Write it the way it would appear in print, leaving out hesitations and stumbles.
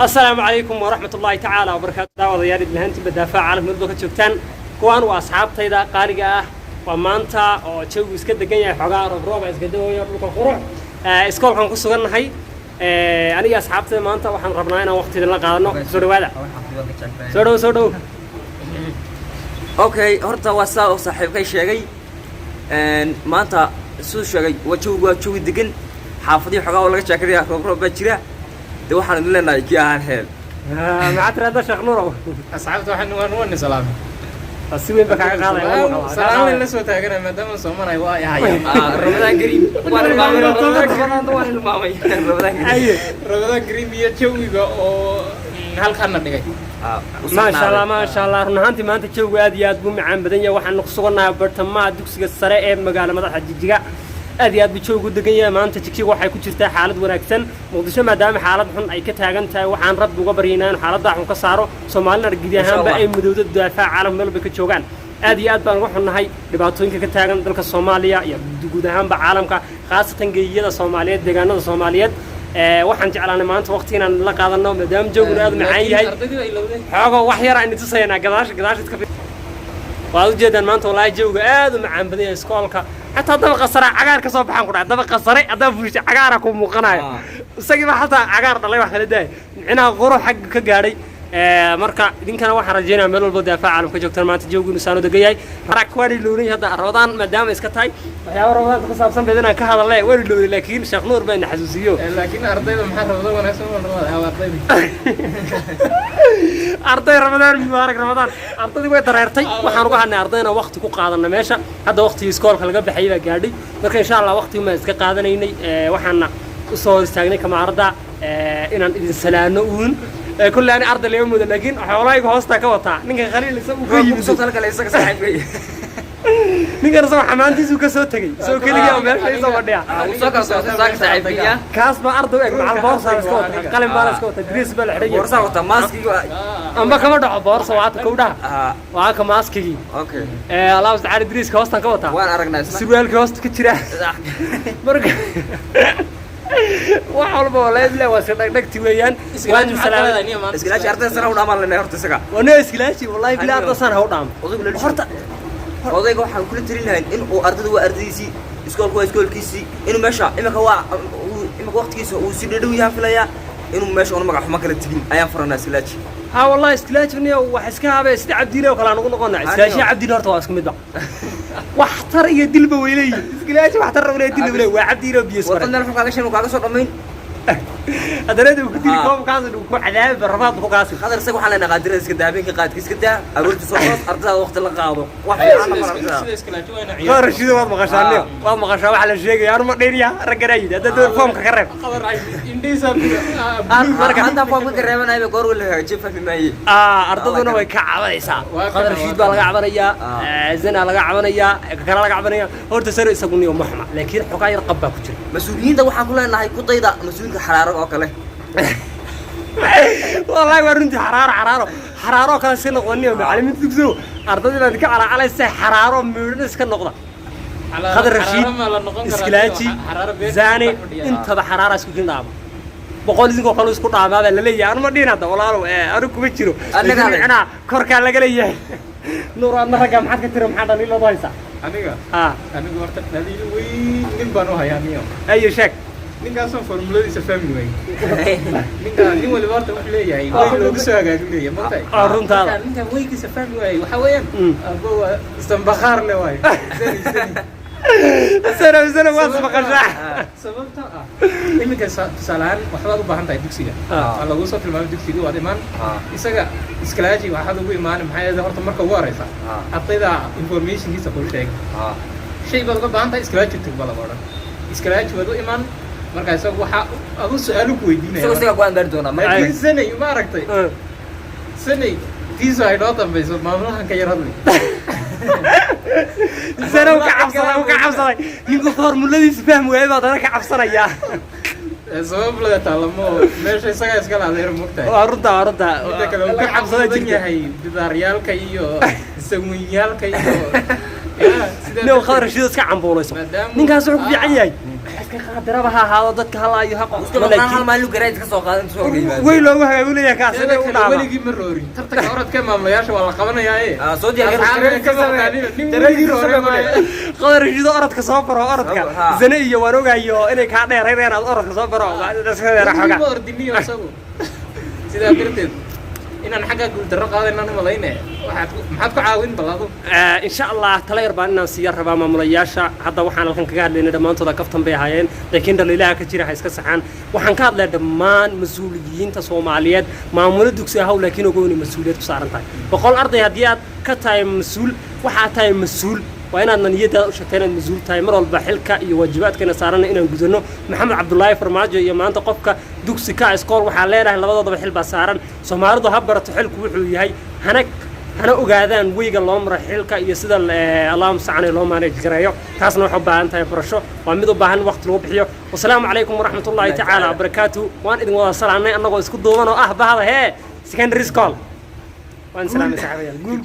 السلام عليكم ورحمة الله تعالى وبركاته وضيار الهانتي بدافع عالم مدبك جوجتان كوان وأصحاب تيدا قارقة ومانتا وشوق اسكد دقيا حقار وبروبا اسكد ويرلوك القروع اسكول كان كسو غنحي أنا أصحاب تيدا مانتا وحن ربناينا وقت دلنا قادنا سودو وادا سودو اوكي horta waa saa oo saaxiibkay sheegay maanta soo sheegay waa degan xaafadii xogaa oo laga jaakariya roob baa jira de waxaan leenahay ki aan heel ma atrada sheekh nuuro asxaabta waxaan salaam asweyn baka qaaday salaam la soo taagana maadaama Soomaaliya waa yahay Ramadan Kareem Ramadan Kareem iyo jawiga oo halkan dhigay ما شاء الله رنهانتي ما أنت تشوف أديات بوم عن بدنيا وحنا نقصقنا برتما دوكسك السراء مقالة مدح الجيجا أديات بتشوف قدقيا ما أنت تكشي واحد يكون شرتها حالة ونكسن مقدسة ما دام حالة حن أي كتاجنتها وحن رد وقبرينا حالة ضعف كسارو سومالنا رجديها هم بأي مدود الدفاع عالم ملو بكتشوجان أديات بنروح النهاي لبعضهم كتاجن دلك الصومالية يا جودها هم بعالم خاصة جيدة الصوماليات دجانا الصوماليات waxaan jeclaanay maanta waqtigan la qaadano madam joogna aad macaan yahay xoogo wax yar aan tusayna gadaash ka waa u jeedaan maanta walaa jooga aad u macaan badan yahay iskoolka hatta dabaqa sare cagaar ka soo baxan ku dhac dabaqa sare adaa fuusha cagaar ku muuqanayo isagii ba hatta cagaar dhalay wax kala daay inaa qoro xaq ka gaaray marka idinkana waxaan rajaynayaa meel walba daafac caalamka joogtaan maanta jooginu saano dagayay harak wali loolay hadda Ramadan maadaama iska tahay waxyaabo Ramadan ka saabsan beedana ka hadalay wali loolay laakiin Sheekh Nuur baan xasuusiyo laakiin ardayda maxaa Ramadan wanaagsan oo arday Ramadan mubaarak Ramadan ardaydu way dareertay waxaan uga hadnay ardayna waqti ku qaadana meesha hadda waqti iskoolka laga baxay baa gaadhay marka insha Allah waqti ma iska qaadanaynay waxaana u soo istaagnay kamaarada inaan idin salaano uun كل أنا أرض اليوم ده لكن حوالي هوستا كوتا نيجا خليل يسوي كوي صوت لك لا يسكت صاحبي نيجا رسوا حمانتي سو كسوت تجي سو كل يوم ما في صوت ده وصاك صاحبي كاس ما أرض وياك مع البورصة سكوت قلم بالا سكوت جريس بالحرية بورصة وتماسكي أما كمان ده بورصة وعاد كودا وعاك ماسكي أوكي الله تعالى دريس كوستا كوتا وين أرجع ناس سروال كوست كتير مرق وحول والله لا واسدك دغتي ويان وان سلام اسكلاش ارتي سنه و dhamaan leenahay horta isaga wana iskilaashi wallahi bila arda san haw dhaam horta odayga waxaan kula tirin lahayn in uu ardada waa ardaysi iskoolkiisi inuu meesha imaka waqtigiisa uu si dhadhow yahay filaya inuu meesha uu magac xuma kala tigin ayaan faranaa iskilaashi ها والله اسكلاتني وحسكا هذا سيد عبديله وكلا نقولنا اسكلاشي عبديله horta waa isku mid ah waxtar iyo dilba weylay اسكلاشي waxtar weylay dilba waa عبديله biyo soo wadana wuxuu kaaga shan kaaga soo dhameyn adarada uu ku diri koob kaas uu ku cadaab rafaad ku qaasi qadar isaga waxaan leenahay qaadir iska daabinka qaadka iska daa aroorti soo qoos ardada waqti la qaado wax fiican ma markaa sida iskalaati wayna ciyaar qarashido waad maqashaaniyo waad maqashaa waxa la sheegay aanu ma dheeriya ragarayd hada door foomka ka reeb qadar ay indhiisa marka hada foomka ka reebanayo goor wala jifa fimaayay ardaduna way ka cabanaysaa qarashiid baa laga cabanayaa zina laga cabanayaa kala laga cabanayaa horta sare isagu niyo maxma laakiin xogaa yar qabba ku jira mas'uuliyiinta waxaan ku leenahay ku dayda mas'uulka xaraaro oo kale والله ورنتي حرارة كان سنة قنية معلمين تكسو أرضي ما ذيك على سه حرارة مورنس كالنقطة هذا الرشيد إسكلاتي زاني أنت بحرارة سكين دام بقول لك قالوا اسكت دام هذا اللي يعني ما دينا ده والله أروك بيشرو أنا كركا لقلي نور أنا رجع محد كتير محد اللي لا ضايسة أنا قلت نادي وين من بنوها يعني أي شك ninkaasoo formuladiisa fahmi waayay nin waliba horta wuxuu leeyahay way loogu soo hagaagi leeyahay martay runtaada ninkan waykiisa fahmi waayay waxa weeyaan abo istanbakhaar le waay سنة واصل مقشع sababta iminka salaan waxaad u baahan tahay dugsiga waa lagu soo tilmaamay dugsiga waa imaan isaga iskalaaji waxaad ugu imaanay maxay ahayd horta marka ugu horeysa ardayda informationkiisa ku sheeg shay baad uga baahan tahay iskalaaji tibala waran iskalaaji waad u imaan marka isagu waxa adu su'aalo ku weydiinaya isaga go'aan gaari doona ma sanay ma aragtay sanay tiiso ay dhawaan bayso maamulahan ka yar hadlay سنة وكعبصنا ينقل فورمولاديس فهم وهذا أنا كعبصنا sabab laga taalamo meesha isaga iska la adeer mugtay arda كعبصنا جنيه هاي بداريالك iyo sawinyaalka iyo نو خبر شيء اسك عم بوليس ninkaas wuxuu ku fiican yahay iska qaadaraba ha ahaado dadka halaayo ha iska maqnaan hal maalin garayd ka soo qaadan soo geeyay way loogu hagaagulaya kaas inay u dhaama weligii ma roorin tartanka orodka maamulayaasha waa la qabanayaa soo diyaar qadar shido orodka soo baro orodka zane iyo waan ogaayo inay ka dheereeyeen aad orodka soo baro dadka xoga ma ordiniyo asagu sidaa darteed inaan xagga guul darro qaadayna malaynay maxaad ku caawin balado in sha Allah tala yar baan inaan siya rabaa maamulayaasha hadda waxaan halkan kaga hadlaynay dhamaantooda kaftan bay hayeen laakiin dhaliilaha ka jira iska saxaan waxaan ka hadlay dhamaan mas'uuliyiinta Soomaaliyeed maamulada dugsiga hawl laakiin ogooni mas'uuliyad ku saaran tahay boqol arday hadii aad ka tahay mas'uul waxa tahay mas'uul waa inaad niyada u shaqeynaa mas'uul tahay mar walba xilka iyo waajibaadkana saaran inaan gudano maxamed cabdullaahi farmaajo iyo maanta qofka dugsiga iskool waxa leedahay labadoodaba xil baa saaran Soomaalidu ha barato xilku wuxuu yahay hana ogaadaan weyga loo maro xilka iyo sida Allahumma sa'ana loo manage gareeyo taasna waxa u baahan tahay barasho waa mid u baahan waqti lagu bixiyo wassalaamu calaykum waraxmatullaahi ta'ala wabarakaatuh waan idin wada salaanay anagoo isku duuban oo ah bahada secondary school waan salaamay saaxiibayaal guul